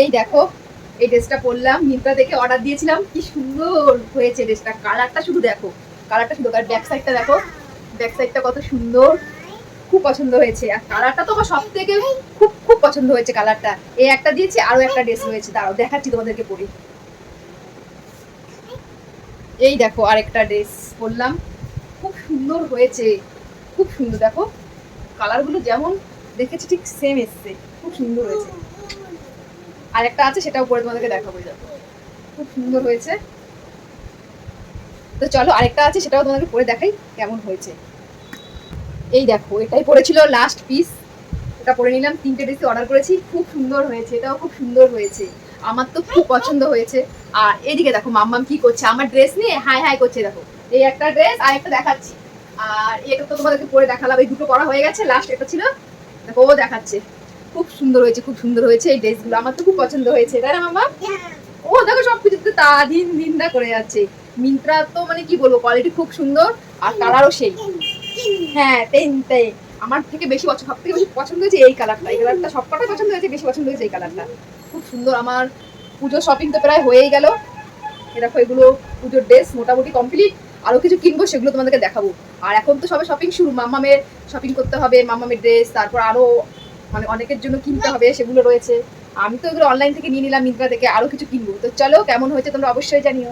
এই দেখো, এই ড্রেসটা পরলাম, মিন্ত্রা থেকে অর্ডার দিয়েছিলাম। কি সুন্দর হয়েছে ড্রেসটা, কালারটা শুধু দেখো, কালারটা শুধু, আর ব্যাক সাইডটা দেখো, ব্যাক সাইডটা কত সুন্দর, খুব পছন্দ হয়েছে। আর কালারটা তো আমার সব থেকে খুব খুব পছন্দ হয়েছে কালারটা। এই একটা দিয়েছি, আরো একটা ড্রেস রয়েছে, দাঁড়াও দেখাচ্ছি তোমাদেরকে পরে। এই দেখো আরেকটা ড্রেস পরলাম, খুব সুন্দর হয়েছে, খুব সুন্দর। দেখো কালারগুলো যেমন দেখেছি ঠিক সেম এসছে, খুব সুন্দর হয়েছে। আর একটা আছে, সেটাও পরে তোমাদেরকে দেখাবো। দেখো খুব সুন্দর হয়েছে। তো চলো আরেকটা আছে, সেটাও তোমাদেরকে পরে দেখাই কেমন হয়েছে। এই দেখো, এটাই পড়েছিল লাস্ট পিস, এটা পরে নিলাম। 3টে ড্রেসই অর্ডার করেছি, খুব সুন্দর হয়েছে, এটাও খুব সুন্দর হয়েছে, আমার তো খুব পছন্দ হয়েছে। আর এদিকে দেখো মাম্মাম কি করছে, আমার ড্রেস নিয়ে হাই হাই করছে। দেখো এই একটা ড্রেস, আর একটা দেখাচ্ছি। আর এটা তো তোমাদেরকে পরে দেখালাম, এই দুটো পরা হয়ে গেছে, লাস্ট এটা ছিল। দেখো ও দেখাচ্ছে, খুব সুন্দর হয়েছে, খুব সুন্দর হয়েছে এই ড্রেসগুলো, আমার তো খুব পছন্দ হয়েছে, তাই না মাম্মা? ও দেখো সবকিছুতে তা দিন নিন্দা করে যাচ্ছে। মিন্ত্রা তো মানে কি বলবো, কোয়ালিটি খুব সুন্দর, আর কালারও সেই। হ্যাঁ তাই আমার থেকে বেশি পছন্দ, সব থেকে বেশি পছন্দ হয়েছে এই কালারটা, এই কালারটা সব কটাই পছন্দ হয়েছে, বেশি পছন্দ হয়েছে এই কালারটা, খুব সুন্দর। আমার পুজোর শপিং তো প্রায় হয়েই গেল। এ দেখো এগুলো পুজোর ড্রেস মোটামুটি কমপ্লিট, আরো কিছু কিনবো, সেগুলো তোমাদেরকে দেখাবো। আর এখন তো সবে শপিং শুরু, মাম্মামের শপিং করতে হবে, মাম্মামের ড্রেস, তারপর আরো মানে অনেকের জন্য কিনতে হবে, সেগুলো রয়েছে। আমি তো এগুলো অনলাইন থেকে নিয়ে নিলাম, মিন্ত্রা থেকে, আরো কিছু কিনবো। তো চলো কেমন হয়েছে তোমরা অবশ্যই জানিও।